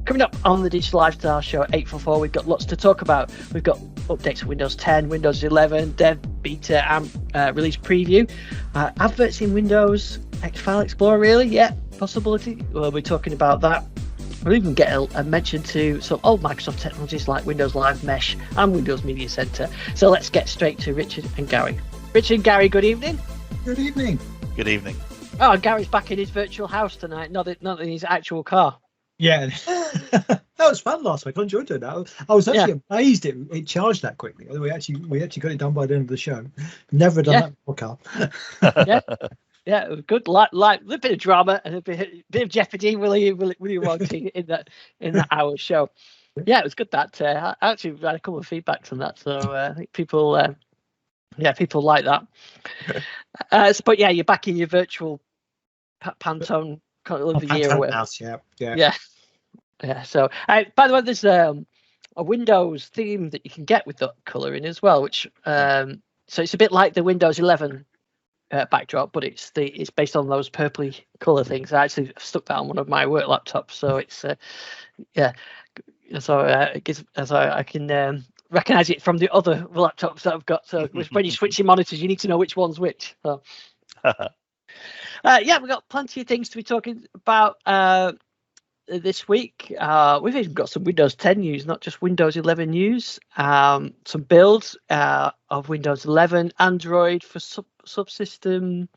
Coming up on the Digital Lifestyle Show 844, we've got lots to talk about. We've got updates for Windows 10, Windows 11, dev, beta, and release preview. Adverts in Windows, File Explorer, really? Yeah, possibility. We'll be talking about that. We'll even get a mention to some old Microsoft technologies like Windows Live Mesh and Windows Media Center. So let's get straight to Richard and Garry. Richard and Garry, good evening. Good evening. Good evening. Oh, Gary's back in his virtual house tonight, not in his actual car. Yeah, that was fun last week. I enjoyed doing that. I was actually amazed it charged that quickly. We actually got it done by the end of the show. Never done that before, Carl. Yeah, it was good. Like a bit of drama and a bit of jeopardy. Will you want in that hour show? Yeah, it was good. That I actually had a couple of feedbacks on that, so I think people like that. But yeah, you're back in your virtual Pantone of the year or whatever. Yeah. So, by the way, there's a Windows theme that you can get with that color in as well, which so it's a bit like the Windows 11 backdrop, but it's based on those purpley color things. I actually stuck that on one of my work laptops, so it's so it gives so I can recognize it from the other laptops that I've got. So when you switch your monitors, you need to know which one's which. So. We've got plenty of things to be talking about this week. We've even got some Windows 10 news, not just Windows 11 news. Some builds of Windows 11, Android for subsystem.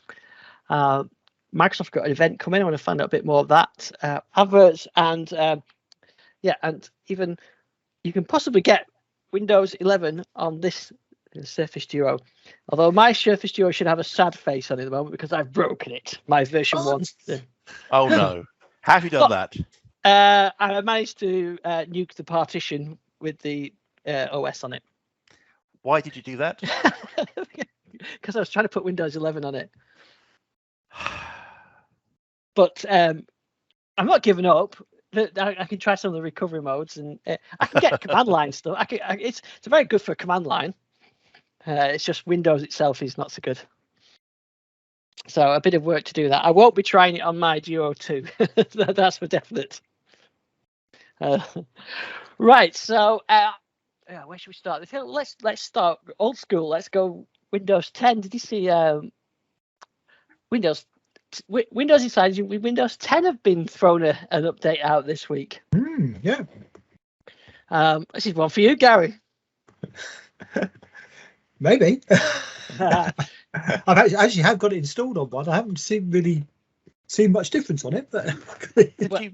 Microsoft got an event coming. I want to find out a bit more of that. Adverts and and even you can possibly get Windows 11 on this Surface Duo. Although my Surface Duo should have a sad face on it at the moment because I've broken it. My version 1. Oh no! How have you done that? I managed to nuke the partition with the OS on it. Why did you do that? Because I was trying to put Windows 11 on it. But I'm not giving up. I can try some of the recovery modes, and I can get command line stuff. It's very good for a command line. It's just Windows itself is not so good. So a bit of work to do that. I won't be trying it on my Duo 2. That's for definite. Right. So where should we start? Let's start old school. Let's go Windows 10. Did you see Windows Insider with Windows 10 have been thrown an update out this week? Yeah. This is one for you, Garry. Maybe. I've actually have got it installed on one. I haven't seen much difference on it. But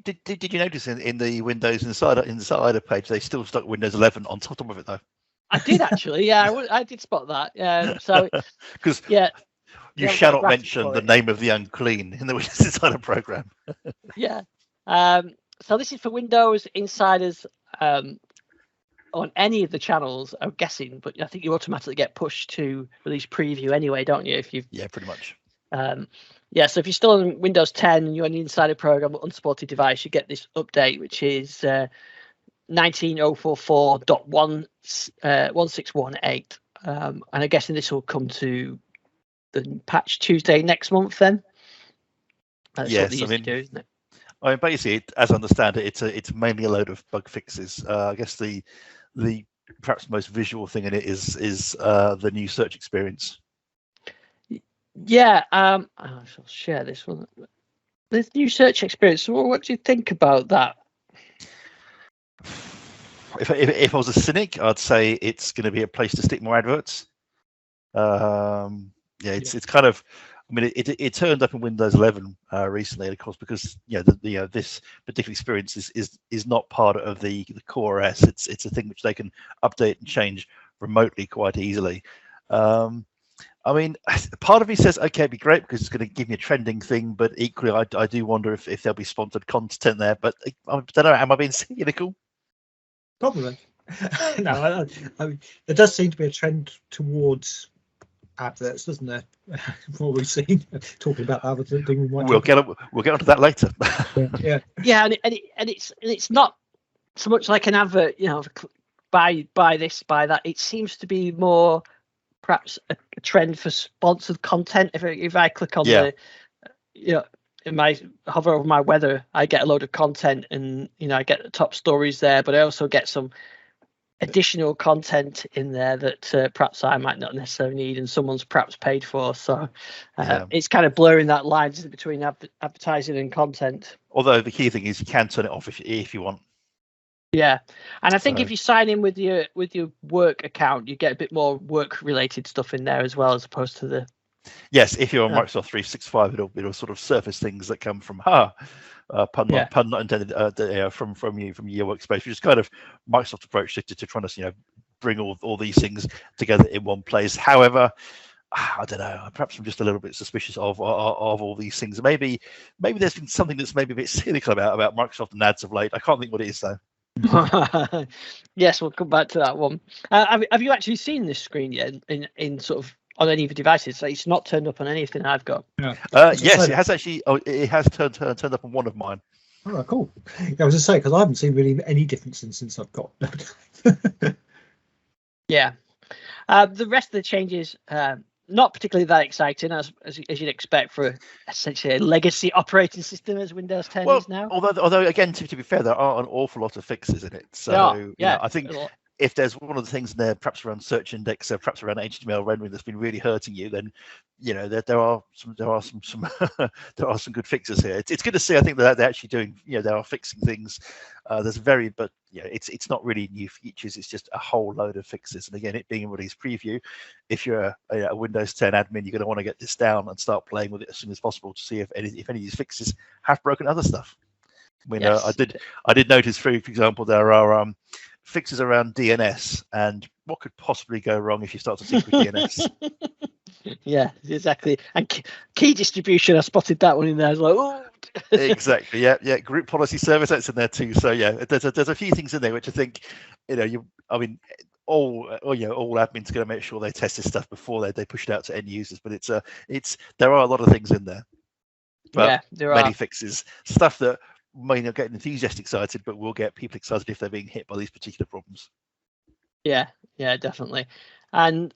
did you notice in the Windows Insider page they still stuck Windows 11 on top of it though? I did actually. Yeah, I did spot that. So because you shall not mention the name of the unclean in the Windows Insider program. Yeah. So this is for Windows Insiders. On any of the channels, I'm guessing, but I think you automatically get pushed to release preview anyway, don't you? Pretty much. So if you're still on Windows 10 and you're on the Insider program with unsupported device, you get this update, which is 19044.1618. And I'm guessing this will come to the patch Tuesday next month then. That's what they used to do, isn't it? I mean, basically, as I understand it, it's mainly a load of bug fixes. I guess the perhaps most visual thing in it is the new search experience. Yeah, I shall share this one. This new search experience. What do you think about that? If I was a cynic, I'd say it's going to be a place to stick more adverts. It's kind of. I mean, it turned up in Windows 11 recently, of course, because this particular experience is not part of the core OS. It's a thing which they can update and change remotely quite easily. I mean, part of me says, okay, it'd be great because it's going to give me a trending thing, but equally, I do wonder if there'll be sponsored content there. But I don't know. Am I being cynical? Probably. No, I mean, there does seem to be a trend towards adverts, doesn't there? From what we've seen, talking about other things. We'll get onto that later. And it's not so much like an advert, buy this, buy that. It seems to be more perhaps a trend for sponsored content. If I click on hover over my weather, I get a load of content, and I get the top stories there, but I also get some additional content in there that perhaps I might not necessarily need, and someone's perhaps paid for. So it's kind of blurring that line between advertising and content. Although the key thing is you can turn it off if you want. Yeah, and I think if you sign in with your work account, you get a bit more work related stuff in there as well, as opposed to the. Yes, if you're on Microsoft 365, it'll sort of surface things that come from pun not intended from your workspace, which is kind of Microsoft approach to trying to bring all these things together in one place. However, I don't know. Perhaps I'm just a little bit suspicious of all these things. Maybe there's been something that's maybe a bit cynical about Microsoft and ads of late. I can't think what it is though. Yes, we'll come back to that one. Have you actually seen this screen yet in sort of on any of the devices? So it's not turned up on anything I've got. Yeah. Yes, it has actually. Oh, it has turned up on one of mine. Oh, cool. Yeah, I was just saying, because I haven't seen really any difference since I've got. Yeah. The rest of the changes, not particularly that exciting, as you'd expect for essentially a legacy operating system as Windows 10 is now. Although again, to be fair, there are an awful lot of fixes in it. So I think if there's one of the things in there, perhaps around search index, perhaps around HTML rendering that's been really hurting you, then there are some there are some good fixes here. It's good to see. I think that they're actually doing. They are fixing things. But it's not really new features. It's just a whole load of fixes. And again, it being a release preview, if you're a Windows 10 admin, you're going to want to get this down and start playing with it as soon as possible to see if any of these fixes have broken other stuff. I mean, I did notice, for example, there are fixes around DNS, and what could possibly go wrong if you start to sync with DNS? Yeah, exactly. And key distribution, I spotted that one in there. I was like, oh. Exactly. Yeah. Group policy service, that's in there too. So yeah, there's a few things in there which I think, all admins are going to make sure they test this stuff before they push it out to end users. But there are a lot of things in there. But there many are fixes, stuff that may not get enthusiasts excited, but will get people excited if they're being hit by these particular problems. Yeah, definitely. And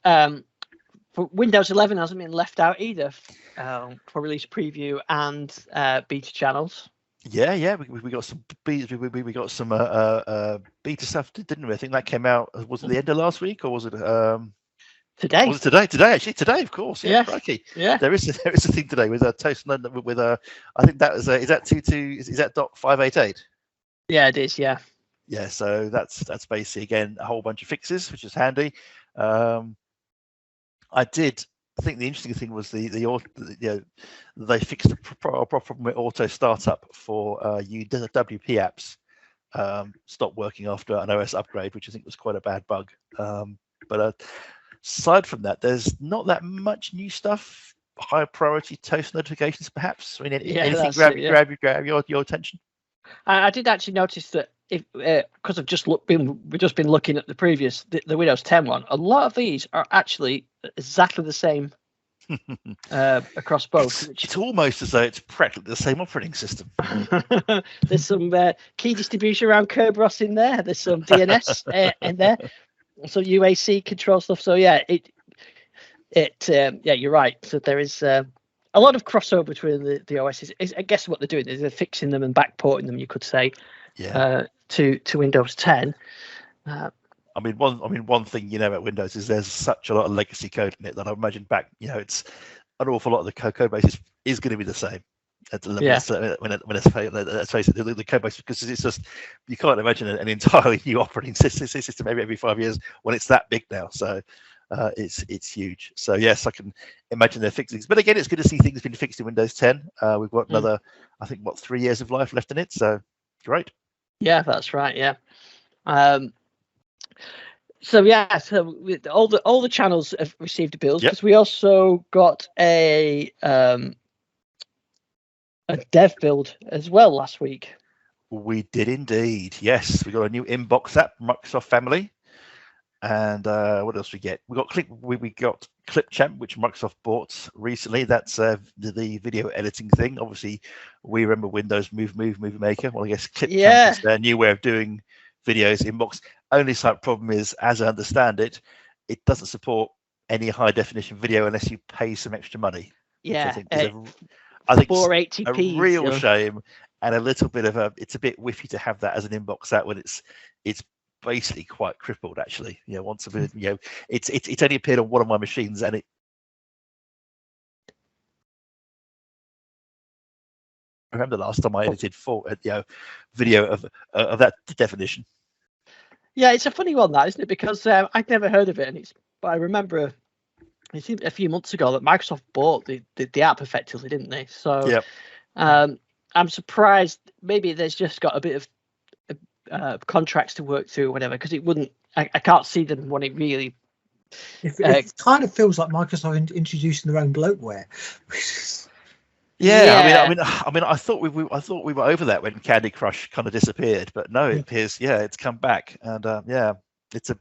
for Windows 11 hasn't been left out either for release preview and beta channels. Yeah, we got some beta stuff, didn't we? I think that came out. Was it the end of last week, or was it today? Was it today? Today, of course. Yeah, crikey. Yeah. There is a thing today with a toast with a. I think that is that 2.2. Is that .588? Yeah, it is. Yeah. Yeah, so that's basically again a whole bunch of fixes, which is handy. I think the interesting thing was they fixed the problem with auto startup for UWP apps. Stopped working after an OS upgrade, which I think was quite a bad bug. But aside from that, there's not that much new stuff. Higher priority toast notifications, perhaps. I mean, anything grab your attention? I did actually notice that because I've just been looking at the previous the Windows 10 one. A lot of these are actually exactly the same across both. It's almost as though it's practically the same operating system. There's some key distribution around Kerberos in there. There's some DNS in there. Some UAC control stuff. So yeah, you're right. So there is a lot of crossover between the OSs. I guess what they're doing is they're fixing them and backporting them, you could say, to Windows 10. I mean, one thing about Windows is there's such a lot of legacy code in it that I imagine it's an awful lot of the code base is going to be the same. Let's face it, the code base, because it's just, you can't imagine an entirely new operating system every 5 years when it's that big now. So it's huge. So yes, I can imagine they're fixing things. But again, it's good to see things being fixed in Windows 10. We've got another, I think, 3 years of life left in it. So great. Yeah, that's right. Yeah. So all the channels have received bills, because we also got a dev build as well last week. We did indeed. Yes, we got a new inbox app, Microsoft Family, and what else we get? We got Clipchamp, which Microsoft bought recently. That's the video editing thing. Obviously, we remember Windows Movie Maker. Well, I guess Clipchamp is their new way of doing videos. Inbox. Only slight problem is, as I understand it, it doesn't support any high definition video unless you pay some extra money. Yeah. I think 480p. a real shame, and a little bit of it's a bit whiffy to have that as an inbox out when it's basically quite crippled actually. Once a bit, it's only appeared on one of my machines, and it. I remember the last time I edited video of that definition. Yeah, it's a funny one, that, isn't it? Because I'd never heard of it, but I remember it seemed a few months ago that Microsoft bought the app effectively, didn't they? So yep. I'm surprised. Maybe there's just got a bit of contracts to work through or whatever, because it wouldn't. I can't see them when it really. It kind of feels like Microsoft introducing their own bloatware. Yeah, I mean, I thought we were over that when Candy Crush kind of disappeared, but no, it appears, it's come back, and it's I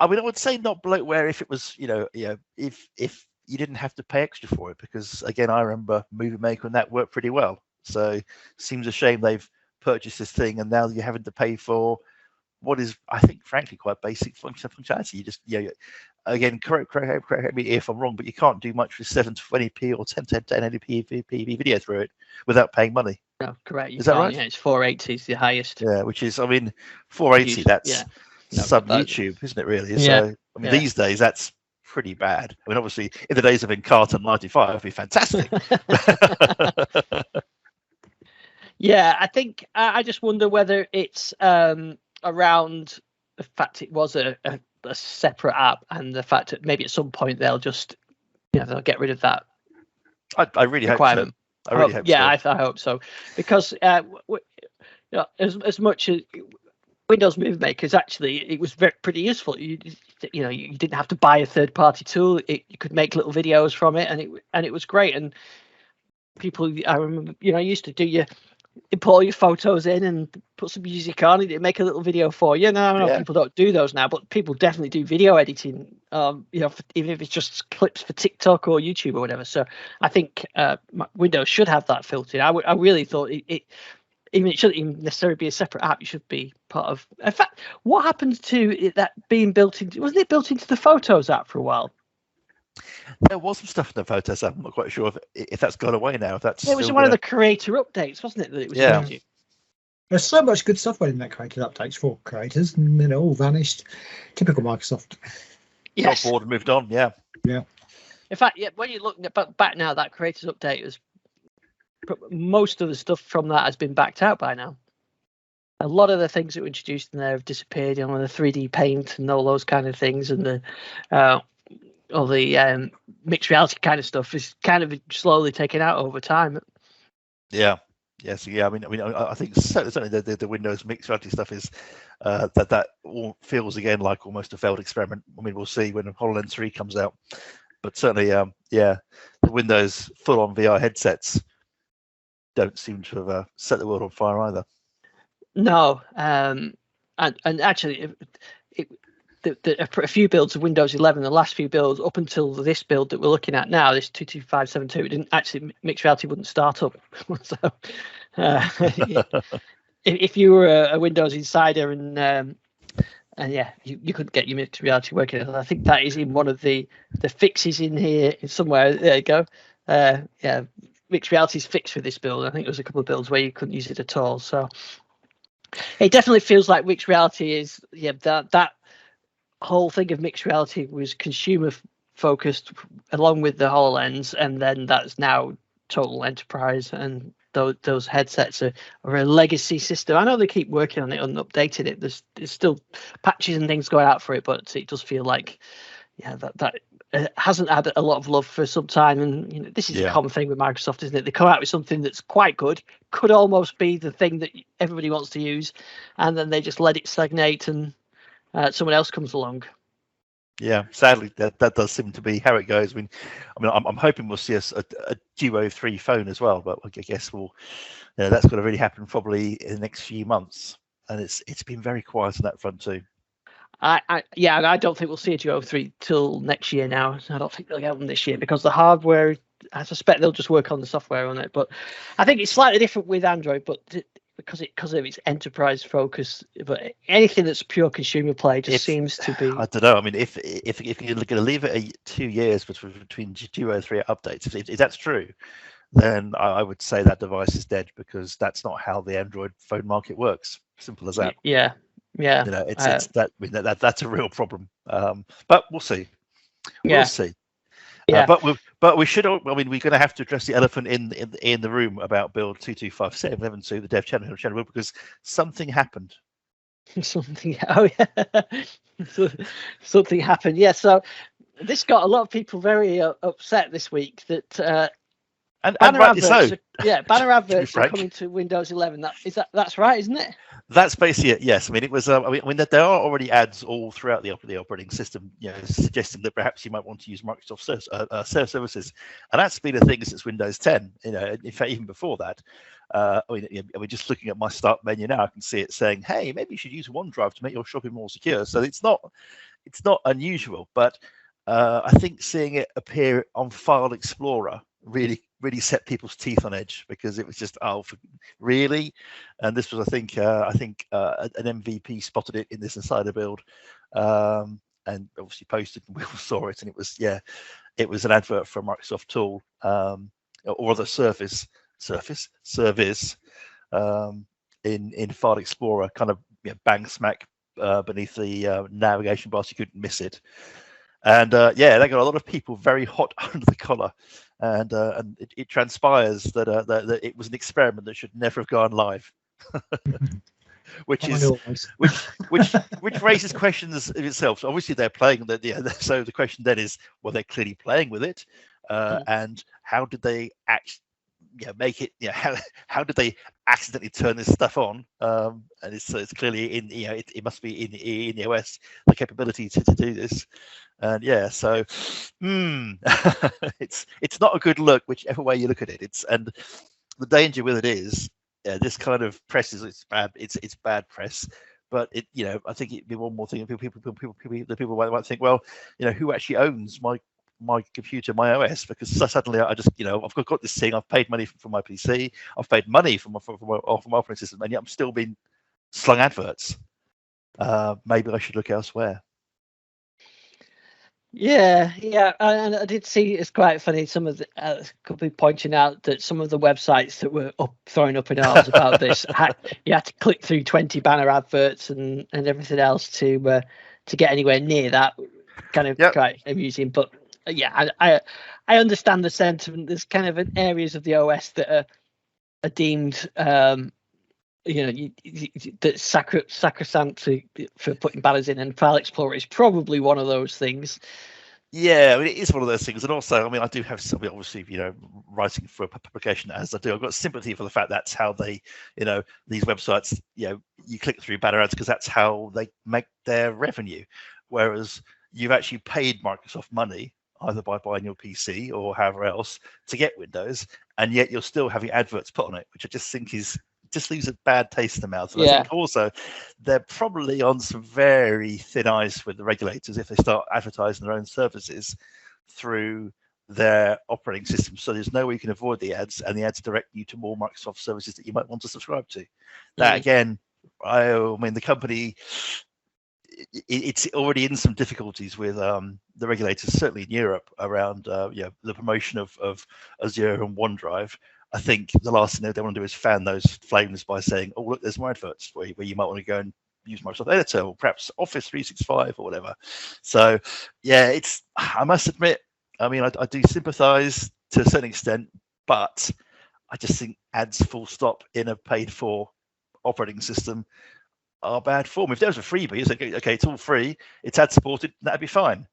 mean, I would say not bloatware if it was, if you didn't have to pay extra for it, because again, I remember Movie Maker and that worked pretty well. So, seems a shame they've purchased this thing, and now you're having to pay for what is, I think, frankly, quite basic functionality. You just, again, correct me if I'm wrong, but you can't do much with 720p or 1080p video through it without paying money. No, correct. Is that right? Yeah, it's 480 is the highest. Yeah, which is, I mean, 480. That's sub YouTube, isn't it? Really? Yeah. So, I mean, these days that's pretty bad. I mean, obviously, in the days of Encarta 95, it'd be fantastic. Yeah, I think I just wonder whether it's around the fact it was a separate app, and the fact that maybe at some point they'll just they'll get rid of that. I really hope so. I really hope so. I hope so, because as much as Windows Movie Maker, actually it was pretty useful. You didn't have to buy a third-party tool. You could make little videos from it, and it was great. And people, I remember, used to do you import your photos in and put some music on, and make a little video for you. No, people don't do those now, but people definitely do video editing. Even if it's just clips for TikTok or YouTube or whatever. So I think Windows should have that filtered. I really thought it shouldn't even necessarily be a separate app. It should be part of. In fact, what happened to that being built into? Wasn't it built into the Photos app for a while? There was some stuff in the Photos app. I'm not quite sure if that's gone away now. If that's it was one of the creator updates, wasn't it? That it was. Yeah. There's so much good stuff in that creator updates for creators, and then it all vanished. Typical Microsoft. Yes. Got bored and moved on. Yeah. Yeah. In fact, when you're looking back now, that creators update was. Most of the stuff from that has been backed out by now. A lot of the things that were introduced in there have disappeared. The 3D paint and all those kind of things, and the all the mixed reality kind of stuff is kind of slowly taken out over time. Yeah. Yes. Yeah. I mean, I think certainly the Windows mixed reality stuff is that all feels again like almost a failed experiment. I mean, we'll see when HoloLens 3 comes out, but certainly, the Windows full-on VR headsets don't seem to have set the world on fire either. No, and actually, a few builds of Windows 11, the last few builds up until this build that we're looking at now, this 22572, it didn't actually, mixed reality wouldn't start up. So, if you were a Windows insider and you couldn't get your mixed reality working. I think that is in one of the fixes in here somewhere. There you go. Mixed reality is fixed for this build. I think there was a couple of builds where you couldn't use it at all. So it definitely feels like mixed reality is that whole thing of mixed reality was consumer focused along with the HoloLens, and then that's now total enterprise, and those headsets are a legacy system. I know they keep working on it and updating it. There's still patches and things going out for it, but it does feel like that hasn't had a lot of love for some time. And this is a common thing with Microsoft, isn't it? They come out with something that's quite good, could almost be the thing that everybody wants to use, and then they just let it stagnate, and someone else comes along. Yeah, sadly, that does seem to be how it goes. I mean, I'm hoping we'll see a Duo 3 phone as well, but I guess that's got to really happen probably in the next few months, and it's been very quiet on that front too. I don't think we'll see a Duo 3 till next year now. I don't think they'll get them this year because the hardware, I suspect they'll just work on the software on it. But I think it's slightly different with Android. But because of its enterprise focus. But anything that's pure consumer play just seems to be. I don't know. I mean, if you're going to leave it 2 years between 2 or 3 updates, if that's true, then I would say that device is dead, because that's not how the Android phone market works. Simple as that. Yeah. You know, it's that. I mean, that's a real problem. But we'll see. We'll see. Yeah. But we should. I mean, we're going to have to address the elephant in the room about build 2257.11.2, the dev channel, because something happened. Something happened. Yeah. So this got a lot of people very upset this week that. And rightly so. Banner adverts are coming to Windows 11. That's right, isn't it? That's basically it. Yes. I mean, it was. I mean, there are already ads all throughout the operating system, suggesting that perhaps you might want to use Microsoft services, and that's been a thing since Windows 10. In fact, even before that. I mean, just looking at my start menu now, I can see it saying, "Hey, maybe you should use OneDrive to make your shopping more secure." So it's not unusual, but I think seeing it appear on File Explorer really set people's teeth on edge, because it was just, really. And this was, I think an MVP spotted it in this insider build, and obviously posted, and we all saw it, and it was an advert for a Microsoft tool, or the service in File Explorer, kind of bang smack beneath the navigation bar, so you couldn't miss it. And they got a lot of people very hot under the collar, and it transpires that it was an experiment that should never have gone live, which raises questions in itself. So obviously they're playing so the question then is, well, they're clearly playing with it, and how did they make it? How did they accidentally turn this stuff on? And it's clearly in it must be in the OS, the capability to do this. And so it's not a good look, whichever way you look at it. And the danger with it is this kind of press it's bad. It's bad press. But I think it'd be one more thing. People might think, well, who actually owns my computer, my OS? Because suddenly I just, I've got this thing. I've paid money for my PC. I've paid money for my operating system, and yet I'm still being slung adverts. Maybe I should look elsewhere. Yeah, and I did see it's quite funny. Some of the could be pointing out that some of the websites that were throwing up in arms about this, you had to click through 20 banner adverts and everything else to get anywhere near that. Kind of quite amusing, but I understand the sentiment. There's kind of areas of the OS that are deemed that's sacrosanct for putting banners in, and File Explorer is probably one of those things. Yeah, I mean, it is one of those things. And also, I mean, I do have somebody, obviously, writing for a publication as I do. I've got sympathy for the fact that's how they, these websites, you click through banner ads because that's how they make their revenue. Whereas you've actually paid Microsoft money, either by buying your PC or however else, to get Windows, and yet you're still having adverts put on it, which I just think just leaves a bad taste in the mouth. And I think also they're probably on some very thin ice with the regulators if they start advertising their own services through their operating system. So there's no way you can avoid the ads, and the ads direct you to more Microsoft services that you might want to subscribe to. That again, I mean, the company, it's already in some difficulties with the regulators, certainly in Europe, around the promotion of Azure and OneDrive. I think the last thing they want to do is fan those flames by saying, "Oh, look, there's more adverts where you might want to go and use Microsoft Editor or perhaps Office 365 or whatever." So, I must admit, I mean, I do sympathise to a certain extent, but I just think ads full stop in a paid-for operating system are bad form. If there was a freebie, it's okay, it's all free, it's ad supported, that'd be fine.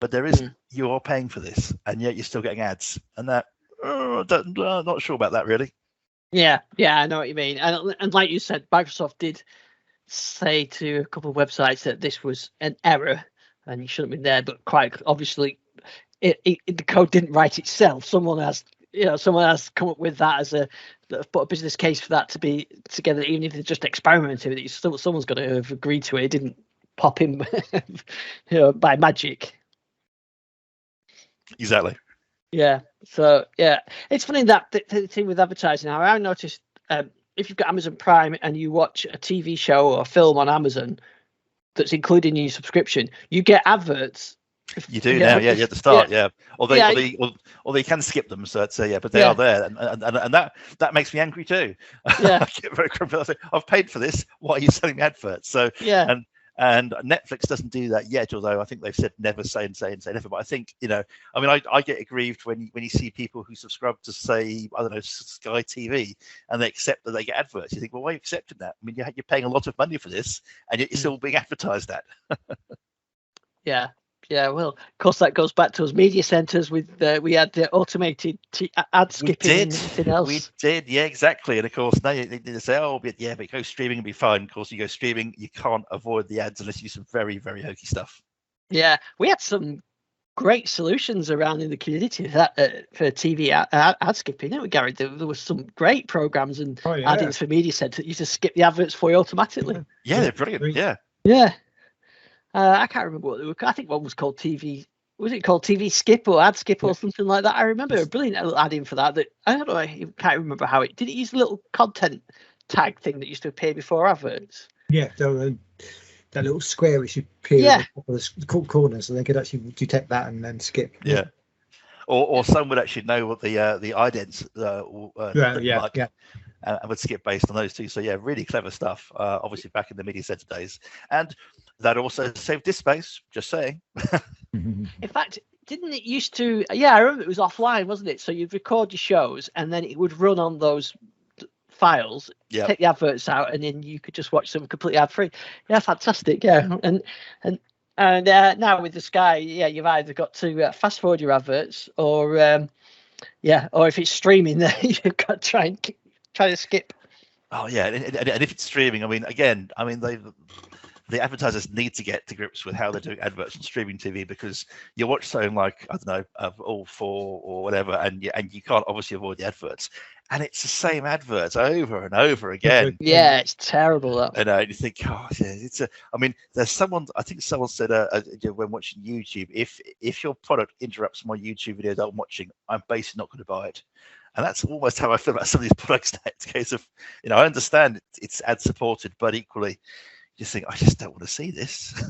But there is, you are paying for this, and yet you're still getting ads, and that. I'm not sure about that, really. Yeah, I know what you mean. And like you said, Microsoft did say to a couple of websites that this was an error and you shouldn't be there. But quite obviously, the code didn't write itself. Someone has come up with that as put a business case for that to be together. Even if they're just experimenting with it, someone's got to have agreed to it. It didn't pop in, by magic. Exactly. Yeah. So it's funny that the thing with advertising. Now I noticed if you've got Amazon Prime and you watch a TV show or a film on Amazon that's included in your subscription, you get adverts. You do now, yeah. At the start, yeah. Although you can skip them, so it's but they are there, and that makes me angry too. Yeah, I get very grumpy. I say, I've paid for this. Why are you selling me adverts? So yeah, and Netflix doesn't do that yet, although I think they've said never say never. But I think, I mean, I get aggrieved when you see people who subscribe to, say, I don't know, Sky TV, and they accept that they get adverts. You think, well, why are you accepting that? I mean, you're paying a lot of money for this, and yet you're still being advertised at. Yeah, well, of course, that goes back to us media centers with we had the automated ad skipping and everything else. We did, yeah, exactly. And of course, now they say, oh, but go streaming and be fine. Of course, you go streaming, you can't avoid the ads unless you do some very, very hokey stuff. Yeah, we had some great solutions around in the community for TV ad skipping, didn't we, Garry? There were some great programs and add-ins for media center that used to skip the adverts for you automatically. Yeah, they're brilliant. Yeah. Yeah. I can't remember what they were. I think one was called TV. Was it called TV Skip or Ad Skip or something like that? I remember a brilliant little add-in for that. That I don't know. I can't remember how it did. It use a little content tag thing that used to appear before adverts. Yeah, that little square which appeared at the top of the corner, so they could actually detect that and then skip. Yeah. Or some would actually know what the idents and would skip based on those two. So yeah, really clever stuff. Obviously back in the media center days, and that also saved disk space. Just saying. In fact, didn't it used to? Yeah, I remember it was offline, wasn't it? So you'd record your shows, and then it would run on those files, take the adverts out, and then you could just watch them completely ad free. Yeah, fantastic. Yeah, and now with the Sky, you've either got to fast forward your adverts, or if it's streaming, then you've got to try to skip. Oh yeah, and if it's streaming, the advertisers need to get to grips with how they're doing adverts on streaming TV, because you watch something like, I don't know, All 4 or whatever, and you can't obviously avoid the adverts, and it's the same adverts over and over again. Yeah, it's terrible. And you think, there's someone. I think someone said when watching YouTube, if your product interrupts my YouTube video that I'm watching, I'm basically not going to buy it. And that's almost how I feel about some of these products now. It's a case of, I understand it's ad supported, but equally, you think, I just don't want to see this.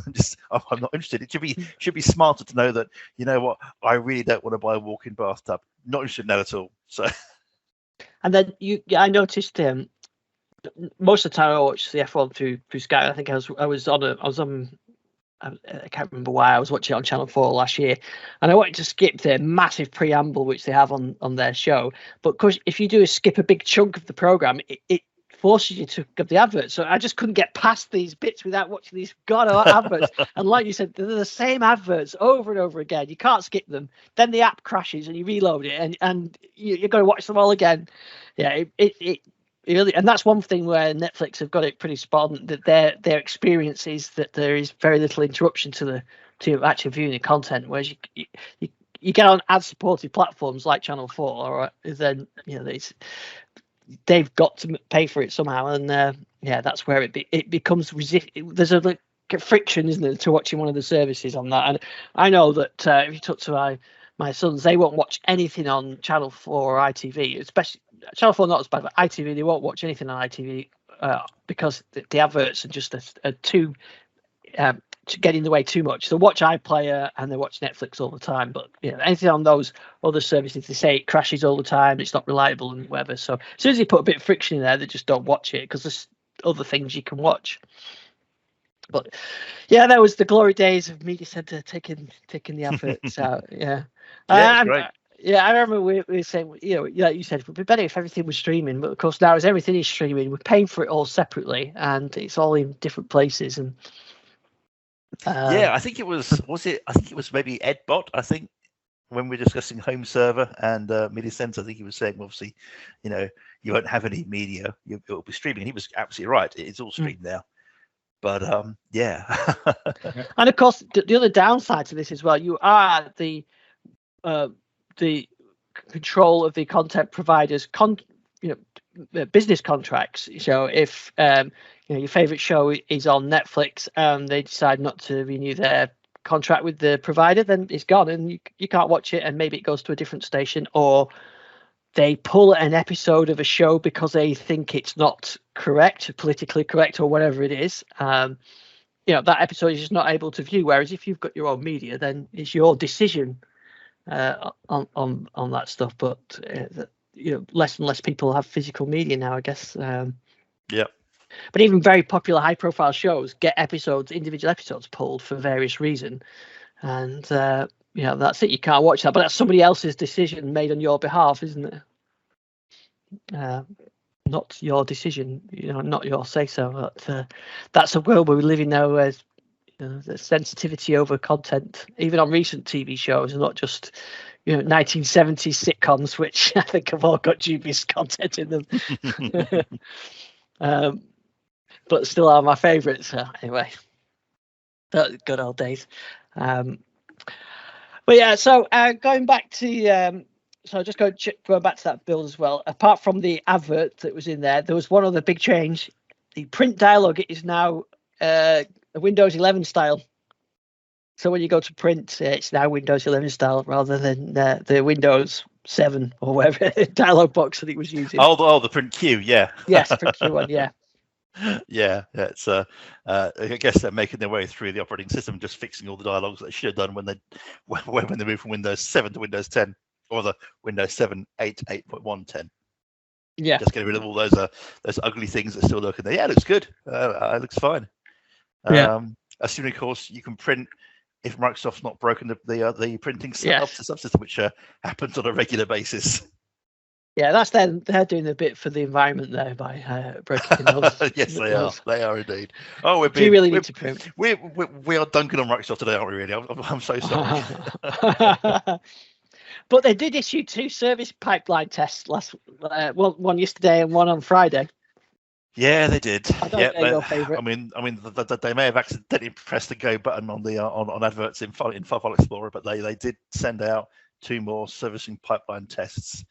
I'm not interested. It should be smarter to know that, you know what, I really don't want to buy a walk-in bathtub. Not interested in that at all. So. And then I noticed most of the time I watched the F1 through Sky. I think I was on. I can't remember why. I was watching it on Channel 4 last year, and I wanted to skip the massive preamble which they have on their show. But of course, if you skip a big chunk of the program, it forces you to get the adverts. So I just couldn't get past these bits without watching these adverts. And like you said, they're the same adverts over and over again. You can't skip them. Then the app crashes and you reload it, and you're going to watch them all again. Yeah, it really, and that's one thing where Netflix have got it pretty spot on, that their experience is that there is very little interruption to actually viewing the content, whereas you get on ad supported platforms like Channel 4, or then they've got to pay for it somehow, and that's where it becomes there's a friction, isn't there, to watching one of the services on that. And I know that if you talk to my sons, they won't watch anything on Channel 4 or ITV, especially Channel 4 not as bad, but ITV, they won't watch anything on ITV because the adverts are just too get in the way too much. They watch iPlayer and they watch Netflix all the time, but anything on those other services, they say it crashes all the time, it's not reliable and whatever. So as soon as you put a bit of friction in there, they just don't watch it, because there's other things you can watch. But that was the glory days of Media Center taking the adverts out. Great. Yeah, I remember we were saying, like you said, it would be better if everything was streaming. But of course, now as everything is streaming, we're paying for it all separately, and it's all in different places. And I think it was maybe Edbot. I think when we were discussing home server and media center, I think he was saying, obviously, you won't have any media. It'll be streaming. And he was absolutely right. It's all streamed now. But and of course, the other downside to this as well, you are the control of the content providers business contracts. So if your favorite show is on Netflix and they decide not to renew their contract with the provider, then it's gone and you can't watch it, and maybe it goes to a different station, or they pull an episode of a show because they think it's not correct, politically correct, or whatever it is. That episode is just not able to view. Whereas if you've got your own media, then it's your decision on that stuff. But less and less people have physical media now, I guess. Yeah. But even very popular, high-profile shows get individual episodes pulled for various reasons, and that's it. You can't watch that, but that's somebody else's decision made on your behalf, isn't it? Not your decision, not your say-so. But that's a world where we live in now, where the sensitivity over content, even on recent TV shows, and not just 1970s sitcoms, which I think have all got dubious content in them. But still are my favourites. Anyway, good old days. But yeah, so going back to just going back to that build as well. Apart from the advert that was in there was one other big change. The print dialogue is now a Windows 11 style. So when you go to print, it's now Windows 11 style rather than the Windows 7 or whatever dialogue box that it was using. Oh, the print queue, yeah. Yes, print queue one, yeah. Yeah, it's I guess they're making their way through the operating system, just fixing all the dialogues that they should have done when they moved from Windows 7 to Windows 10, or the Windows 7 8.1 10. Yeah, just getting rid of all those ugly things that still lurk in there. Yeah, it looks good. It looks fine. Assuming, of course, you can print if Microsoft's not broken the printing subsystem, which happens on a regular basis. Yeah, that's they're doing a bit for the environment there by breaking those. Yes, they are. They are indeed. Oh, do you really need to print? We are dunking on Microsoft today, aren't we? Really, I'm so sorry. But they did issue 2 service pipeline tests one yesterday and one on Friday. Yeah, they did. Your favourite. I mean, they may have accidentally pressed the go button on the on adverts in File Explorer, but they did send out 2 more servicing pipeline tests.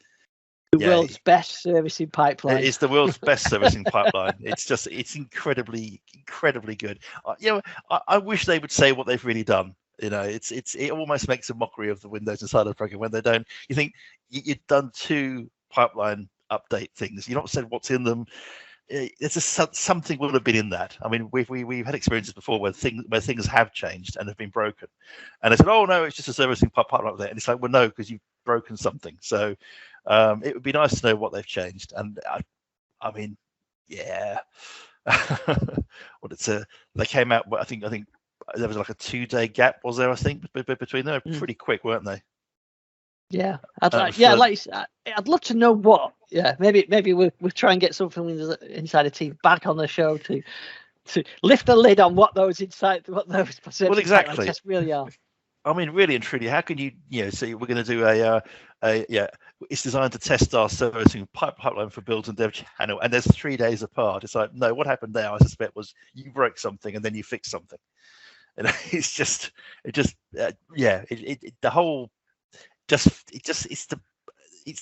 The world's best servicing pipeline. It's the world's best servicing pipeline. It's incredibly good. I wish they would say what they've really done. It almost makes a mockery of the Windows Insider program when they don't. You think you've done 2 pipeline update things. You've not said what's in them. It's just something would have been in that. I mean, we've had experiences before where things have changed and have been broken, and they said, "Oh no, it's just a servicing pipeline up there," and it's like, "Well, no, because you've broken something." So it would be nice to know what they've changed. And I mean, yeah, they came out. I think there was like a 2-day gap, was there? I think between them, pretty quick, weren't they? Yeah, I'd love to know what. Yeah, maybe we'll try and get something from the Insider team back on the show to lift the lid on what those well, exactly tests really are. I mean, really and truly, how can you say we're going to do it's designed to test our servicing pipeline for builds and dev channel, and there's 3 days apart. It's like, no, what happened there? I suspect was you broke something and then you fixed something. And it's the whole. It's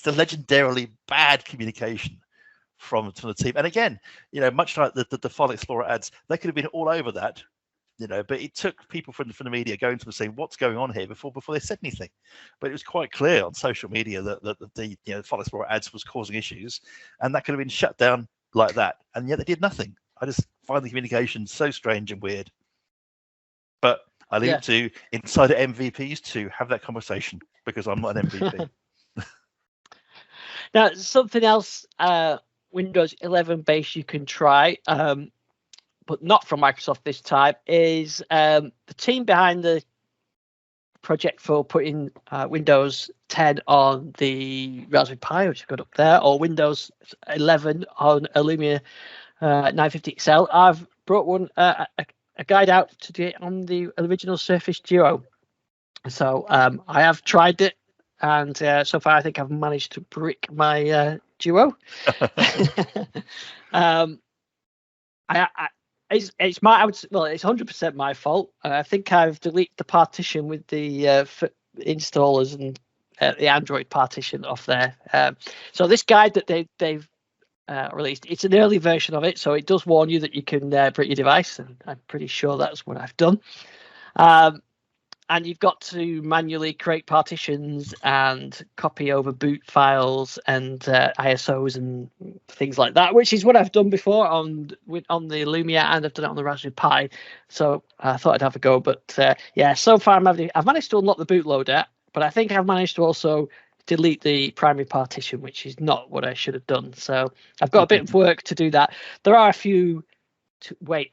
the legendarily bad communication from the team. And again, much like the File Explorer ads, they could have been all over that, but it took people from the media going to them saying what's going on here before they said anything. But it was quite clear on social media that the File Explorer ads was causing issues, and that could have been shut down like that. And yet they did nothing. I just find the communication so strange and weird. But I leave it to Insider MVPs to have that conversation, because I'm not an MVP. Now, something else Windows 11 base you can try, but not from Microsoft this time, is the team behind the project for putting Windows 10 on the Raspberry Pi, which I've got up there, or Windows 11 on a Lumia 950 XL. I've brought a guide out to do it on the original Surface Duo. So I have tried it, and so far I think I've managed to brick my Duo. It's 100% my fault. I think I've deleted the partition with the installers and the Android partition off there. So this guide that they've released, it's an early version of it, so it does warn you that you can brick your device, and I'm pretty sure that's what I've done. and you've got to manually create partitions and copy over boot files and ISOs and things like that, which is what I've done before on the Lumia, and I've done it on the Raspberry Pi. So I thought I'd have a go. But yeah, so far I've managed to unlock the bootloader, but I think I've managed to also delete the primary partition, which is not what I should have done. So I've got a bit of work to do that. There are a few.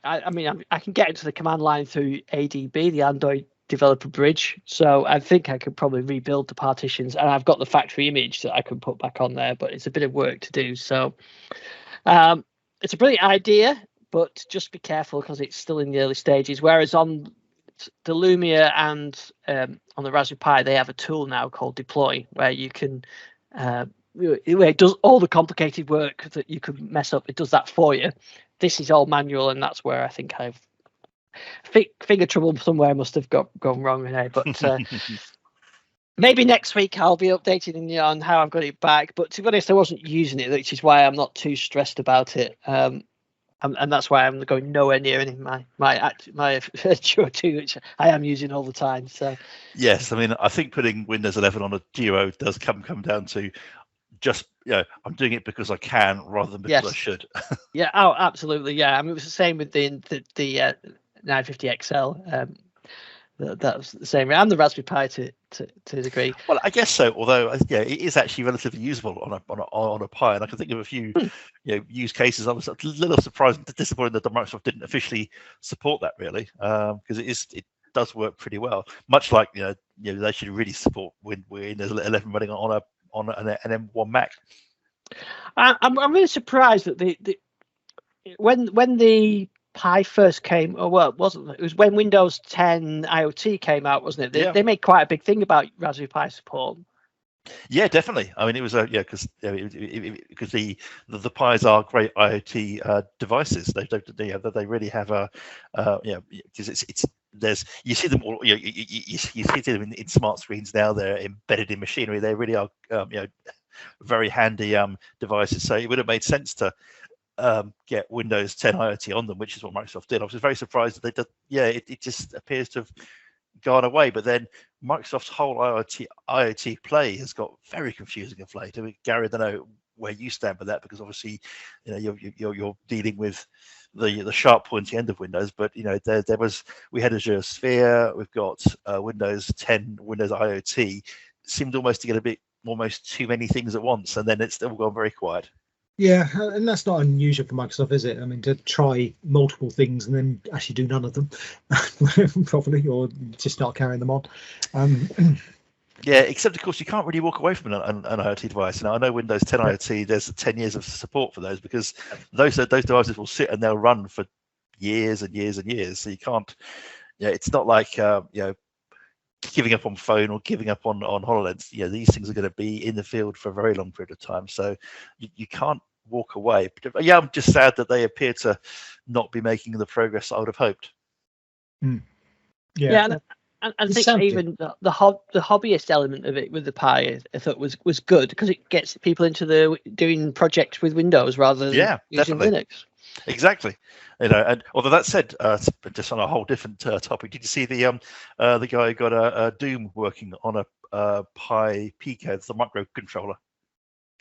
I mean, I can get into the command line through ADB, the Android Developer Bridge, so I think I could probably rebuild the partitions, and I've got the factory image that I can put back on there, but it's a bit of work to do. So it's a brilliant idea, but just be careful because it's still in the early stages. Whereas on the Lumia and on the Raspberry Pi, they have a tool now called Deploy, where you can it does all the complicated work that you could mess up. It does that for you. This is all manual, and that's where I think I've finger trouble somewhere must have gone wrong there. But maybe next week I'll be updating you on how I've got it back. But to be honest, I wasn't using it, which is why I'm not too stressed about it. And that's why I'm going nowhere near any my Duo 2, which I am using all the time. So yes, I mean, I think putting Windows 11 on a Duo does come down to just, I'm doing it because I can rather than because I should. Yeah. Oh, absolutely. Yeah. I mean, it was the same with the 950 XL. That was the same. And the Raspberry Pi to a degree. Well, I guess so. Although, it is actually relatively usable on a Pi, and I can think of a few, use cases. I was a little surprised and disappointed that Microsoft didn't officially support that, really, because it does work pretty well. Much like they should really support Windows 11 running on an M1 Mac. I'm really surprised that when the Pi first came, it wasn't. It was when Windows 10 IoT came out, wasn't it? They made quite a big thing about Raspberry Pi support. Yeah, definitely. I mean, it was because the Pis are great IoT devices. They really have because it's you see them all. You see them in smart screens now. They're embedded in machinery. They really are very handy devices. So it would have made sense to get Windows 10 IoT on them, which is what Microsoft did. I was very surprised that they did. Yeah, it just appears to have gone away. But then Microsoft's whole IoT play has got very confusing of late. I mean, Garry, I don't know where you stand with that, because obviously you're dealing with the sharp pointy end of Windows, but we had Azure Sphere, we've got Windows 10, Windows IoT. Seemed almost to get almost too many things at once, and then it's still gone very quiet. Yeah, and that's not unusual for Microsoft, is it? I mean, to try multiple things and then actually do none of them properly, or just not carrying them on. Yeah, except of course you can't really walk away from an IoT device. Now I know Windows 10 IoT, there's 10 years of support for those, because those devices will sit and they'll run for years and years and years. So you can't. It's not like giving up on phone or giving up on HoloLens. These things are going to be in the field for a very long period of time. So you can't walk away. But I'm just sad that they appear to not be making the progress I would have hoped. Yeah. And I think even the hobbyist element of it with the Pi, I thought was good, because it gets people into doing projects with Windows rather than using Linux. Exactly. And although that said, just on a whole different topic, did you see the guy who got a Doom working on a Pi Pico, the microcontroller?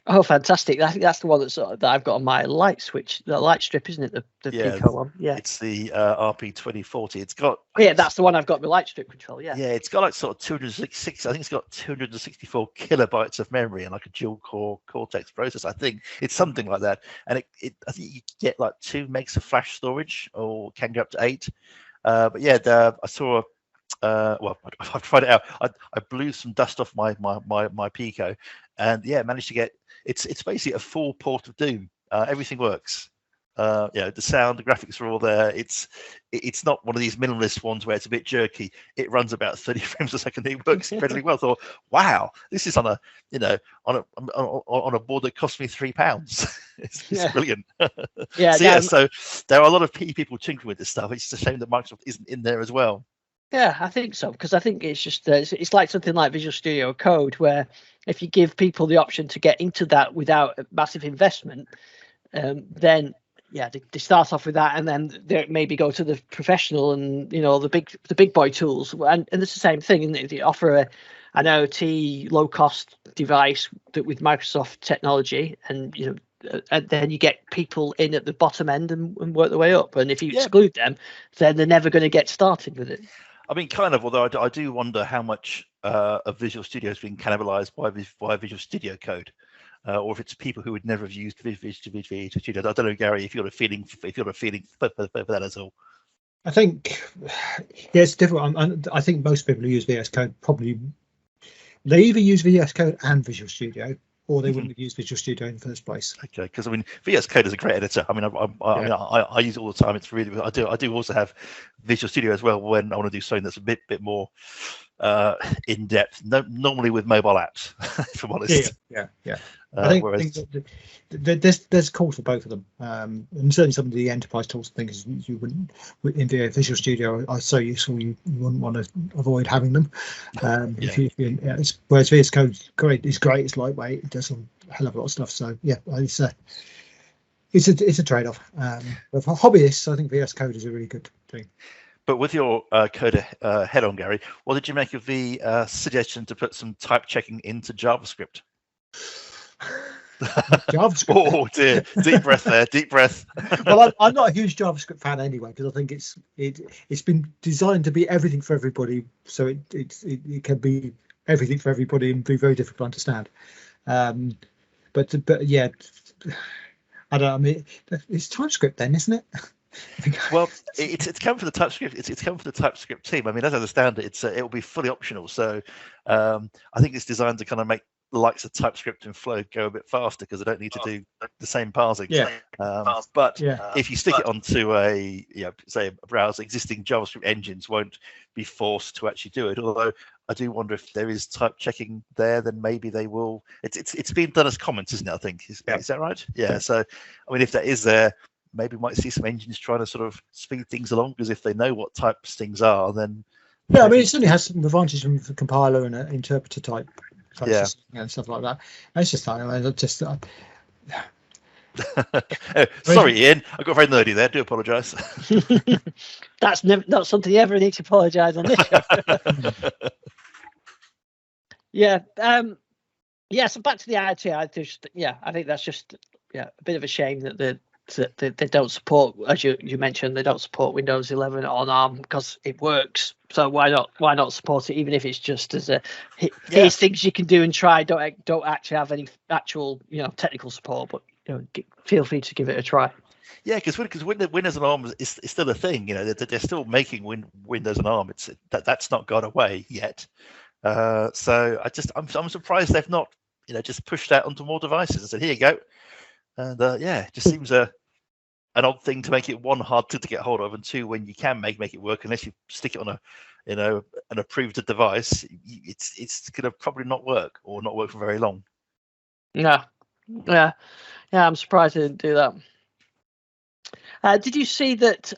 Oh, fantastic! I think that's the one that I've got on my light switch, the light strip, isn't it? The Pico one. Yeah, it's the RP2040. It's got. That's the one I've got, the light strip control. Yeah. Yeah, it's got like sort of 266. I think it's got 264 kilobytes of memory and like a dual core Cortex processor. I think it's something like that. And I think you get like 2 megs of flash storage, or can go up to 8. But yeah, I saw. I've tried it out. I blew some dust off my Pico, and managed to get. It's basically a full port of Doom. Everything works. The sound, the graphics are all there. It's not one of these minimalist ones where it's a bit jerky. It runs about 30 frames a second. It works incredibly well. I thought, wow, this is on a board that cost me £3. It's brilliant. So there are a lot of people tinkering with this stuff. It's just a shame that Microsoft isn't in there as well. Yeah, I think so, because I think it's just it's like something like Visual Studio Code, where if you give people the option to get into that without a massive investment, then they start off with that, and then they maybe go to the professional and the big boy tools, and it's the same thing. And they offer an IoT low cost device that with Microsoft technology, and and then you get people in at the bottom end and work their way up. And if you exclude them, then they're never going to get started with it. I mean, kind of. Although I do wonder how much of Visual Studio has been cannibalized by Visual Studio Code. Or if it's people who would never have used Visual Studio. I don't know, Gary, if you're a feeling for that at all. I think it's different. I think most people who use VS Code they either use VS Code and Visual Studio, or they wouldn't have used Visual Studio in the first place. Okay, because I mean, VS Code is a great editor. I mean, I use it all the time. It's really, I do also have Visual Studio as well when I want to do something that's a bit more in depth. Normally with mobile apps, if I'm honest. Yeah. I think there's a call for both of them, and certainly some of the enterprise tools and things you wouldn't in Visual Studio are so useful you wouldn't want to avoid having them. Whereas VS Code is great, it's lightweight, it does a hell of a lot of stuff. So yeah, it's a trade-off. But for hobbyists, I think VS Code is a really good thing. But with your code head on, Gary, what did you make of the suggestion to put some type checking into JavaScript? JavaScript. Oh dear, deep breath there, deep breath. Well, I'm not a huge JavaScript fan anyway, because I think it's been designed to be everything for everybody, so it can be everything for everybody and be very difficult to understand. But yeah, I don't. I mean, it's TypeScript then, isn't it? Well, it's come for the TypeScript. It's come for the TypeScript team. I mean, as I understand it, it will be fully optional. So I think it's designed to kind of make the likes of TypeScript and Flow go a bit faster because they don't need to do the same parsing. But if you stick it onto a say a browser, existing JavaScript engines won't be forced to actually do it. Although I do wonder if there is type checking there, then maybe they will. It's being done as comments, isn't it? I think is that right? Yeah. So I mean, if that is there, maybe we might see some engines trying to sort of speed things along, because if they know what types things are, then I mean, it certainly has some advantages from the compiler and an interpreter type and stuff like that. And it's just sorry, Ian, I got very nerdy there. Do apologise. That's not something you ever need to apologise on this show. So back to the IoT. I think that's just a bit of a shame that they don't support, as you mentioned, they don't support Windows 11 on ARM because it works. So why not support it, even if it's just as here's things you can do and try. Don't actually have any actual technical support, but feel free to give it a try. Yeah, because Windows and ARM is still a thing. They're still making Windows and ARM. That's not gone away yet. So I'm surprised they've not just pushed that onto more devices and said, here you go. And it just seems an odd thing to make it, one, hard to get hold of, and two, when you can make it work, unless you stick it on an approved device, it's going to probably not work, or not work for very long. Yeah. I'm surprised they didn't do that. Did you see that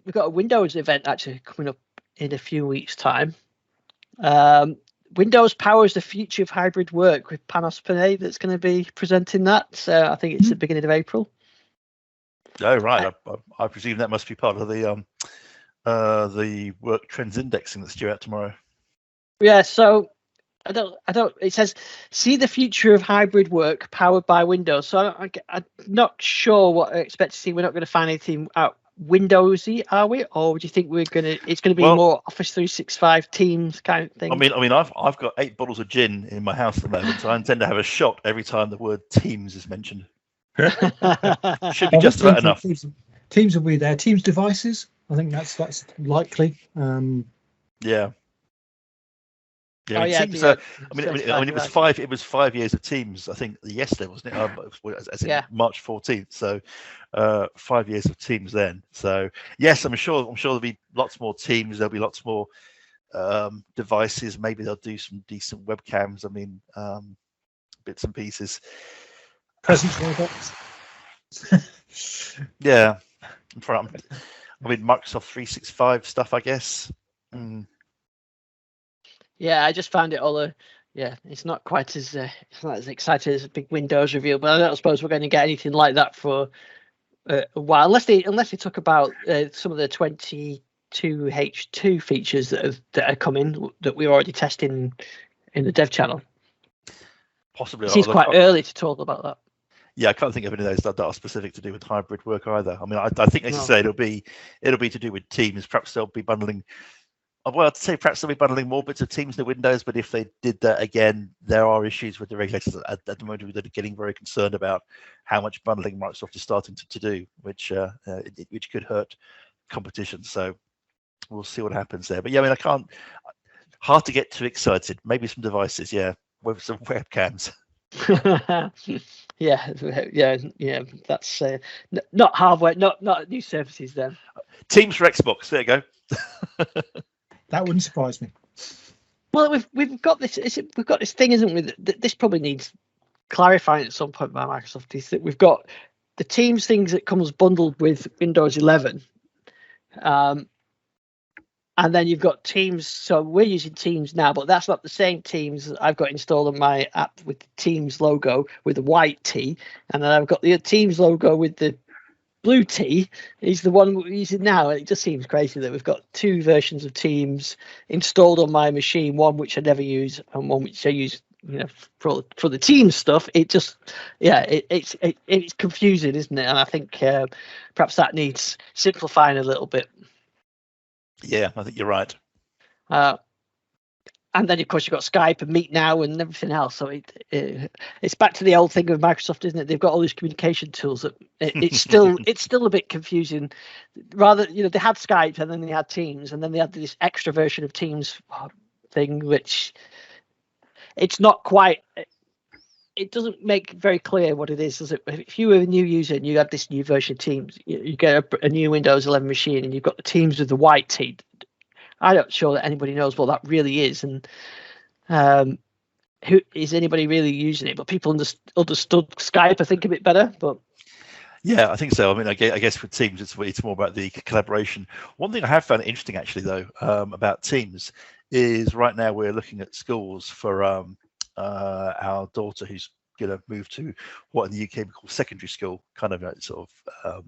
we've got a Windows event actually coming up in a few weeks' time? Windows powers the future of hybrid work with Panos Panay that's going to be presenting that. So I think it's the beginning of April. Oh right, I presume that must be part of the work trends indexing that's due out tomorrow. Yeah. So I don't. It says see the future of hybrid work powered by Windows. So I'm not sure what I expect to see. We're not going to find anything out Windowsy, are we, or do you think it's going to be more Office 365 Teams kind of thing? I mean, I've got 8 bottles of gin in my house at the moment, so I intend to have a shot every time the word Teams is mentioned. Should be just about enough. Teams will be there. Teams devices, I think that's likely. Yeah. Yeah, Teams, I mean, it was 5 years of Teams. I think yesterday, wasn't it? As in March 14th. So 5 years of Teams then. So yes, I'm sure there'll be lots more Teams. There'll be lots more devices. Maybe they'll do some decent webcams. I mean, bits and pieces. Presence robots. Yeah. I mean, Microsoft 365 stuff, I guess. Yeah, I just found it all it's not quite as exciting as a big Windows reveal, but I don't suppose we're going to get anything like that for a while, unless they talk about some of the 22H2 features that are coming that we're already testing in the dev channel. Possibly. It seems quite early to talk about that. Yeah, I can't think of any of those that are specific to do with hybrid work either. I mean, I think, as you say, it'll be to do with Teams. Perhaps they'll be bundling. Well, I'd say perhaps they'll be bundling more bits of Teams in Windows, but if they did that again, there are issues with the regulators at the moment that are getting very concerned about how much bundling Microsoft is starting to do, which could hurt competition. So we'll see what happens there. But yeah, I mean, hard to get too excited. Maybe some devices, yeah, with some webcams. yeah. That's not hardware, not new services then. Teams for Xbox. There you go. That wouldn't surprise me. Well, we've got this thing, isn't we? This probably needs clarifying at some point by Microsoft. Is that we've got the Teams things that comes bundled with Windows 11, and then you've got Teams. So we're using Teams now, but that's not the same Teams I've got installed on my app with the Teams logo with the white T, and then I've got the Teams logo with the blue T. Is the one we're using now, and it just seems crazy that we've got two versions of Teams installed on my machine, one which I never use and one which I use, for the Teams stuff. It just, it's confusing, isn't it? And I think perhaps that needs simplifying a little bit. Yeah, I think you're right. And then, of course, you've got Skype and Meet Now and everything else. So it's back to the old thing with Microsoft, isn't it? They've got all these communication tools that it's still a bit confusing. Rather, they had Skype and then they had Teams and then they had this extra version of Teams thing, which it's not quite. It doesn't make very clear what it is, does it? If you were a new user and you had this new version of Teams, you get a new Windows 11 machine and you've got the Teams with the white T. I'm not sure that anybody knows what that really is, and who is anybody really using it? But people understood Skype, I think, a bit better. But yeah, I think so. I mean, I guess with Teams, it's more about the collaboration. One thing I have found interesting, actually, though, about Teams is right now we're looking at schools for our daughter who's going to move to what in the UK we call secondary school, kind of sort of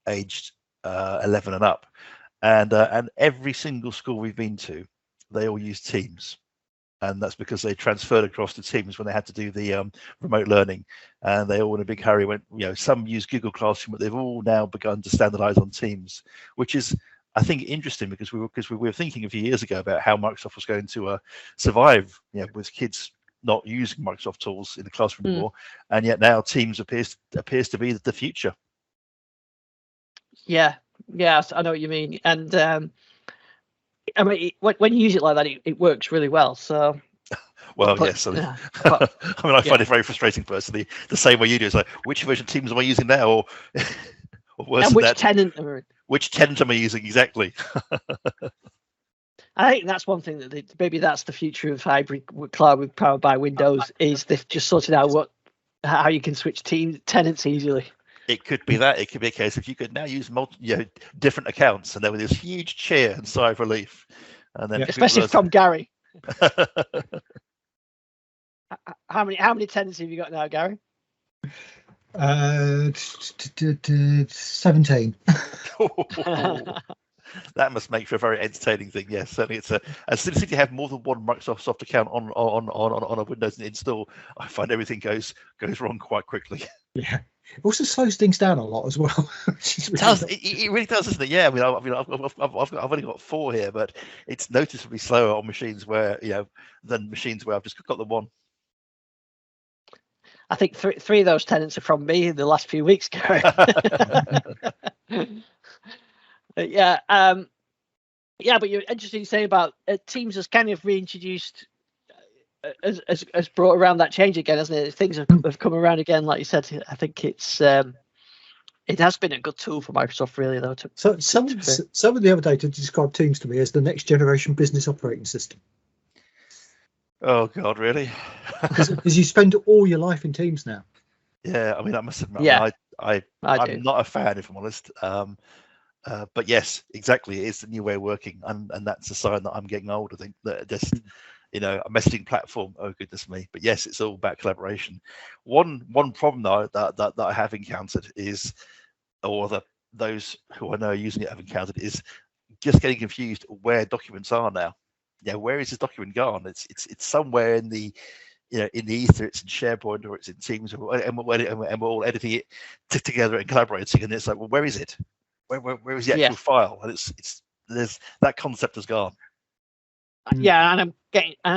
aged 11 and up. And every single school we've been to, they all use Teams, and that's because they transferred across to Teams when they had to do the remote learning, and they all in a big hurry went. Some use Google Classroom, but they've all now begun to standardize on Teams, which is, I think, interesting because we were thinking a few years ago about how Microsoft was going to survive, with kids not using Microsoft tools in the classroom anymore, and yet now Teams appears to be the future. Yeah. Yes, I know what you mean, and I mean, when you use it like that, it works really well. So, yes, I mean, I find it very frustrating personally. The same way you do. It's like, which version of Teams am I using now, or worse and than that, which tenant am I using exactly? I think that's one thing that maybe that's the future of hybrid cloud powered by Windows, is they've just sorted out how you can switch tenants easily. It could be that. It could be a case if you could now use different accounts, and there was this huge cheer and sigh of relief. And then, especially from Garry. How many tenants have you got now, Garry? 17. That must make for a very entertaining thing. Yes, certainly. As soon as you have more than one Microsoft Soft account on a Windows install, I find everything goes wrong quite quickly. Yeah. It also slows things down a lot as well. It really does, doesn't it? Yeah. I've only got 4 here, but it's noticeably slower on machines where than machines where I've just got the one. I think 3 of those tenants are from me in the last few weeks, Garry. Yeah. But you're interesting to say about Teams has kind of reintroduced. Has brought around that change again, hasn't it? Things have come around again, like you said. I think it has been a good tool for Microsoft, really, though. Some of the other data described Teams to me as the next generation business operating system. Oh God, really? Because you spend all your life in Teams now. Yeah, I mean, I must admit, yeah, I'm not a fan, if I'm honest. But yes, exactly, it's the new way of working, and that's a sign that I'm getting old. I think that just. A messaging platform. Oh goodness me! But yes, it's all about collaboration. One problem though that I have encountered is or those who I know are using it have encountered is just getting confused where documents are now. Yeah, where is this document gone? It's somewhere in the in the ether. It's in SharePoint or it's in Teams, and we're all editing it together and collaborating. And it's like, well, where is it? Where is the actual file? And it's there's that concept has gone. Yeah, and I'm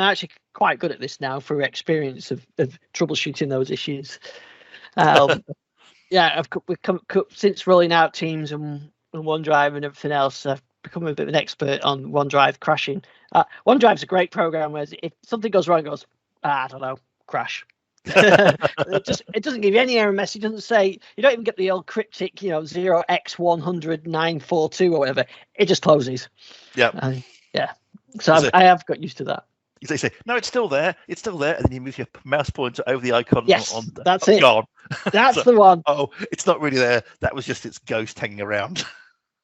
actually quite good at this now through experience of troubleshooting those issues. We've come since rolling out Teams and OneDrive and everything else. I've become a bit of an expert on OneDrive crashing. OneDrive's a great program where if something goes wrong, it goes, I don't know, crash. It doesn't give you any error message. It doesn't say, you don't even get the old cryptic 0x100-942 or whatever. It just closes. So I have got used to that. They say, no, it's still there, and then you move your mouse pointer over the icon. Yes, that's it. Gone. That's the one. Oh, it's not really there. That was just its ghost hanging around.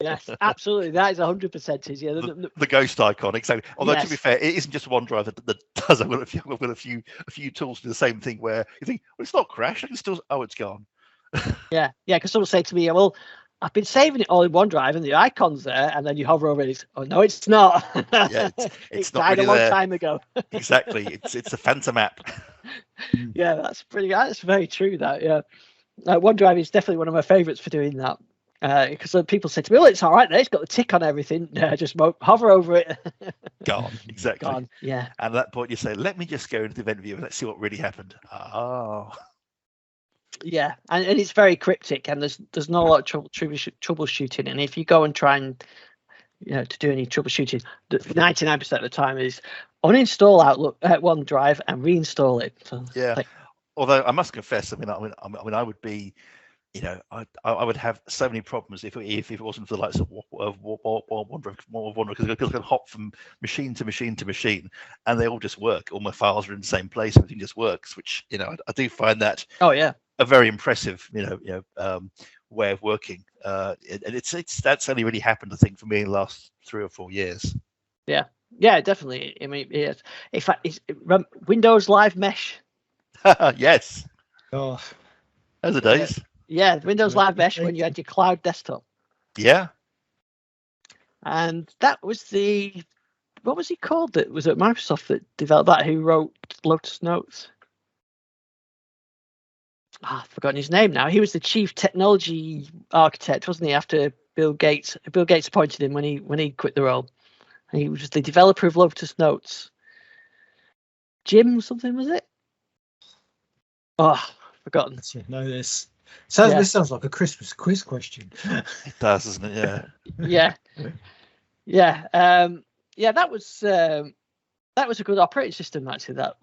Yes, absolutely. That is 100%. The ghost icon, exactly. Although to be fair, it isn't just OneDrive that does. I've got a few tools to do the same thing where you think, well, it's not crashed. I can still. Oh, it's gone. Yeah. Because someone say to me, well, I've been saving it all in OneDrive and the icon's there, and then you hover over it. Oh no, it's not. Yeah, it's not died really a long there. time ago. Exactly. It's a phantom app. Yeah, that's very true. That OneDrive is definitely one of my favorites for doing that. Because people say to me, well, it's all right there, it's got the tick on everything. Just hover over it. Gone. Exactly. Gone. Yeah. And at that point you say, let me just go into the event view and let's see what really happened. Oh. Yeah, and it's very cryptic, and there's not a lot of troubleshooting. And if you go and try and to do any troubleshooting, 99% of the time is uninstall OneDrive and reinstall it. So, although I must confess, I mean, I would be, I would have so many problems if it wasn't for the likes of OneDrive, because I can hop from machine to machine to machine, and they all just work. All my files are in the same place. Everything just works, which I do find that. Oh yeah. A very impressive, way of working, and that's only really happened, I think, for me in the last 3 or 4 years. Yeah, definitely. I mean, in fact, it's Windows Live Mesh. Yes. Oh, those are days. Yeah, Windows Live Mesh when you had your cloud desktop. Yeah. And that was what was he called? That was at Microsoft that developed that. Who wrote Lotus Notes? I've forgotten his name now. He was the chief technology architect, wasn't he? After Bill Gates appointed him when he quit the role. And he was the developer of Lotus Notes. Jim something, was it? Oh, forgotten. Let's know this. This sounds like a Christmas quiz question. It does, doesn't it? Yeah. That was a good operating system, actually, that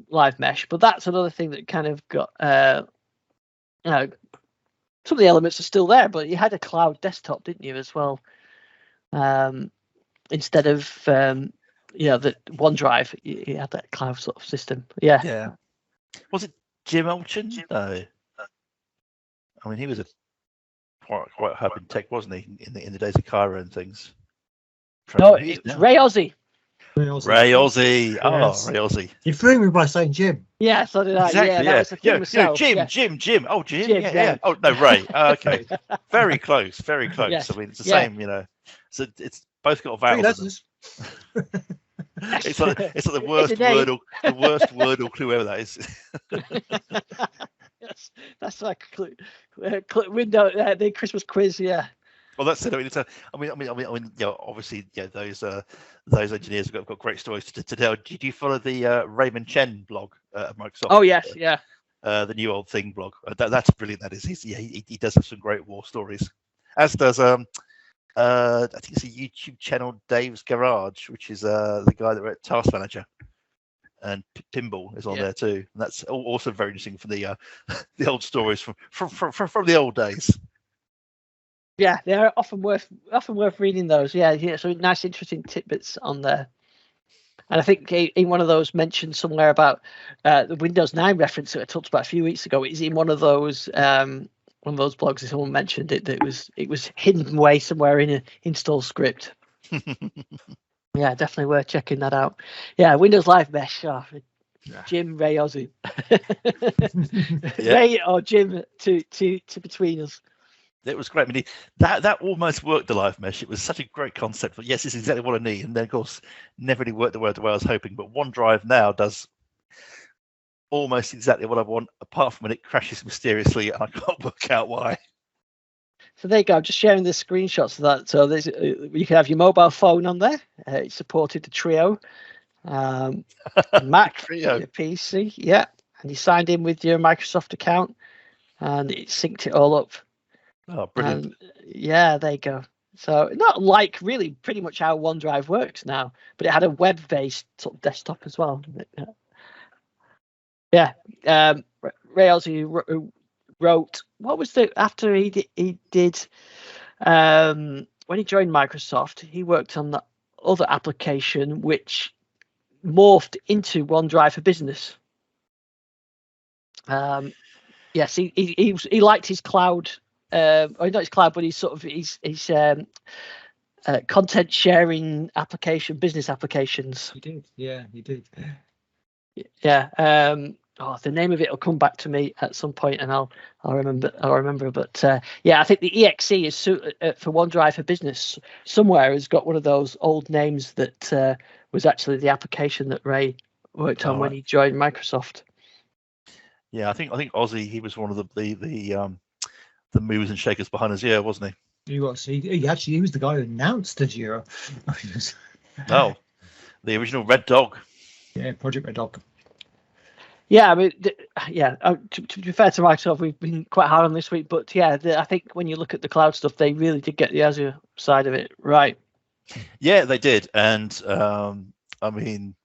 Live Mesh. But that's another thing that kind of got some of the elements are still there, but you had a cloud desktop, didn't you, as well? Instead of the OneDrive, you had that cloud sort of system. Yeah. Was it Jim Olchin? No. I mean, he was quite hub in tech, wasn't he, in the days of Cairo and things? No, it was Ray Ozzie. Ray Ozzie. Oh, Ray Ozzie. You threw me by saying Jim. Yeah, so did I. Exactly, that was the thing myself. Jim. Oh, Jim. Yeah. Oh, no, Ray. Okay. Very close. Yes. I mean, it's the same, So it's both got vowels. It's like the worst word or clue ever that is. Yes, that's like window the Christmas quiz. Yeah. Well, that's it. I mean, obviously, those engineers have got great stories to tell. Did you follow the Raymond Chen blog at Microsoft? Oh yes, yeah. The New Old Thing blog. That's brilliant. That is. He does have some great war stories. As does I think it's a YouTube channel, Dave's Garage, which is the guy that wrote Task Manager, and Pinball is on there too. And that's also very interesting for the old stories from the old days. Yeah, they're often worth reading those. Yeah. So nice, interesting tidbits on there. And I think in one of those mentioned somewhere about the Windows 9 reference that I talked about a few weeks ago. Is in one of those blogs that someone mentioned it. That it was hidden away somewhere in an install script. Yeah, definitely worth checking that out. Yeah, Windows Live Mesh. Jim, Ray Ozzie. Ray or Jim to between us. It was great. I mean, that almost worked, the live mesh. It was such a great concept. But yes, it's exactly what I need. And then, of course, never really worked the way I was hoping. But OneDrive now does almost exactly what I want, apart from when it crashes mysteriously, and I can't work out why. So there you go. I'm just sharing the screenshots of that. So there's you can have your mobile phone on there. It supported the Trio, Mac, Trio. your PC, yeah. And you signed in with your Microsoft account, and it synced it all up. Oh, brilliant! Yeah, there you go. So not like really pretty much how OneDrive works now, but it had a web-based sort of desktop as well. Yeah. Ray Ozzie wrote, what was the after he did when he joined Microsoft, he worked on the other application which morphed into OneDrive for Business. Yes, he liked his cloud, or not his cloud, but he's sort of his content sharing application, business applications. He did, yeah, he did. Yeah. The name of it will come back to me at some point, and I'll remember. But yeah, I think the EXE is for OneDrive for Business somewhere has got one of those old names that was actually the application that Ray worked on when he joined Microsoft. Yeah, I think Ozzy, he was one of the movers and shakers behind Azure, wasn't he? He was. He was the guy who announced Azure. Oh, the original Red Dog. Yeah, Project Red Dog. Yeah, I mean, to be fair to Microsoft, we've been quite hard on this week, but yeah, I think when you look at the cloud stuff, they really did get the Azure side of it right. Yeah, they did, and I mean,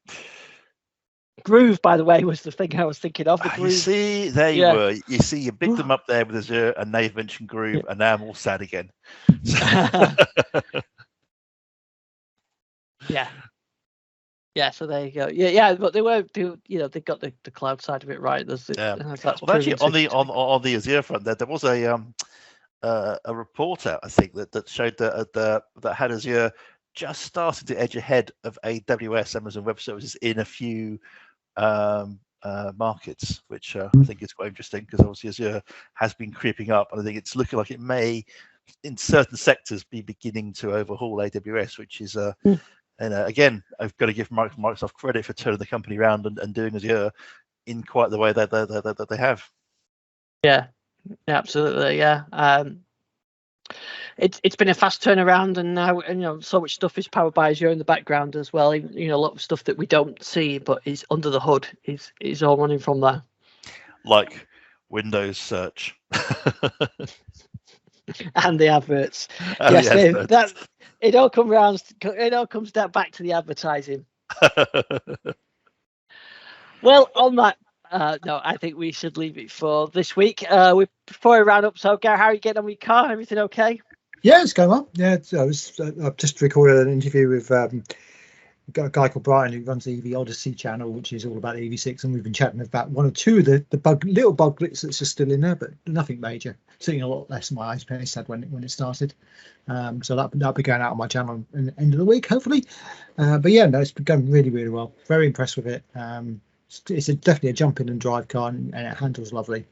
Groove, by the way, was the thing I was thinking of. The Groove. You see, there you were. You see, you bigged them up there with Azure, and they've mentioned Groove, and now I'm all sad again. Yeah, so there you go. Yeah, but they got the cloud side of it right. That's actually, on the Azure front, there was a report out, I think, that showed that had Azure just started to edge ahead of AWS, Amazon Web Services, in a few markets, which I think is quite interesting, because obviously Azure has been creeping up, and I think it's looking like it may, in certain sectors, be beginning to overhaul AWS, which is and again, I've got to give Microsoft credit for turning the company around and doing Azure in quite the way that they have. Yeah, absolutely. Yeah. It's been a fast turnaround, and now so much stuff is powered by Azure in the background as well. A lot of stuff that we don't see but is under the hood is all running from there. Like Windows search. And the adverts. Yes, Dave, it all comes around. It all comes back to the advertising. Well, on that no, I think we should leave it for this week. Before we round up, so Garry, how are you getting on with your car? Everything okay? Yeah, it's going well. Yeah, I've just recorded an interview with a guy called Brian who runs the EV Odyssey channel, which is all about EV6, and we've been chatting about one or two of the little bug glitches that's just still in there, but nothing major. Certainly a lot less than my iPace had when it started. So that'll be going out on my channel at the end of the week, hopefully. But yeah, no, it's been going really, really well. Very impressed with it. It's definitely a jump in and drive car, and it handles lovely.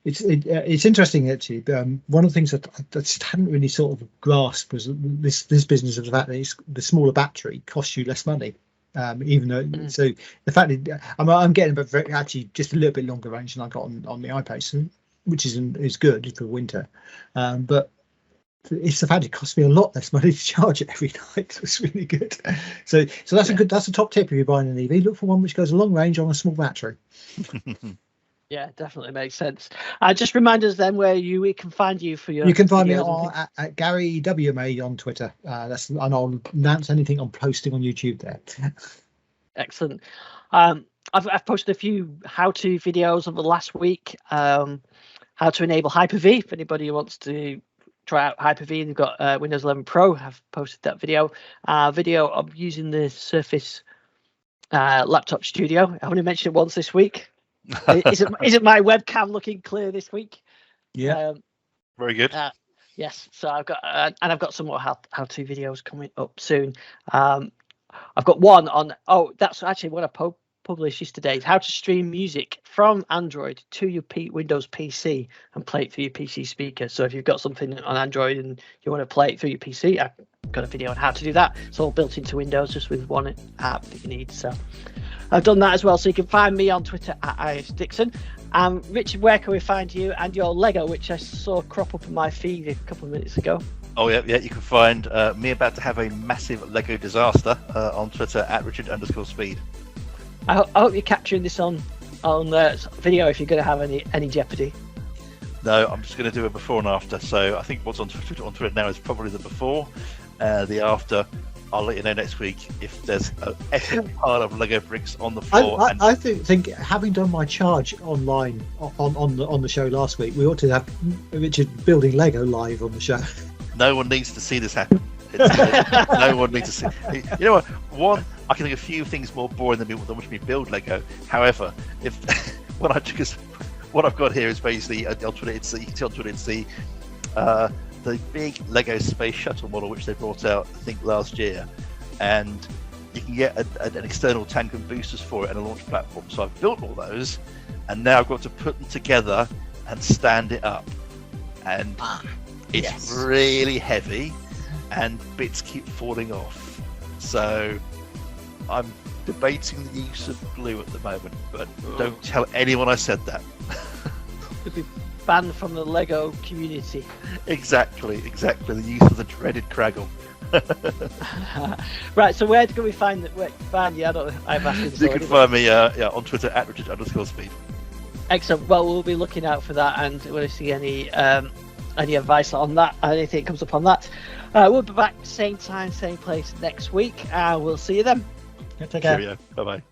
It's interesting actually. One of the things that I just hadn't really sort of grasped was this business of the fact that the smaller battery costs you less money. Even though, so the fact that I'm getting actually just a little bit longer range than I got on the iPace, which is good for winter. But it's the fact it costs me a lot less money to charge it every night. So it's really good. So that's that's a top tip if you're buying an EV. Look for one which goes a long range on a small battery. Yeah, definitely makes sense. Just remind us then where we can find you for your. You can find me at Garry WMA on Twitter. And I'll announce anything I'm posting on YouTube there. Excellent. I've posted a few how-to videos over the last week. How to enable Hyper-V. If anybody wants to try out Hyper-V and you've got Windows 11 Pro, I've posted that video. Video of using the Surface Laptop Studio. I only mentioned it once this week. Isn't my webcam looking clear this week? Yeah, very good. Yes, so I've got some more how-to videos coming up soon. I've got one on. Oh, that's actually what I published yesterday, how to stream music from Android to your Windows PC and play it through your PC speaker. So if you've got something on Android and you want to play it through your PC, I've got a video on how to do that. It's all built into Windows, just with one app that you need. So I've done that as well. So you can find me on Twitter at ISDixon. Richard, where can we find you and your Lego, which I saw crop up on my feed a couple of minutes ago? Oh yeah, you can find me about to have a massive Lego disaster on Twitter at Richard_Speed. I hope you're capturing this on video if you're going to have any jeopardy. No, I'm just going to do a before and after. So I think what's on Twitter now is probably the before. The after, I'll let you know next week if there's an epic pile of Lego bricks on the floor. I think having done my charge online on the show last week, we ought to have Richard building Lego live on the show. No one needs to see this happen. No one needs to see. You know what? One, I can think of a few things more boring than watching me build Lego. However, what I've got here is basically on Twitter. You can see on Twitter it's the big Lego space shuttle model which they brought out I think last year, and you can get an external tank and boosters for it and a launch platform. So I've built all those, and now I've got to put them together and stand it up, and it's really heavy. And bits keep falling off, so I'm debating the use of glue at the moment, but don't tell anyone I said that. Could be banned from the Lego community. Exactly, the use of the dreaded Craggle. Right, so where can we find you? I've asked you this. You can find me on Twitter at Richard_Speed. Excellent. Well, we'll be looking out for that, and when I see any advice on that, anything comes up on that. We'll be back same time, same place next week. We'll see you then. Take care. Cheerio. Bye-bye.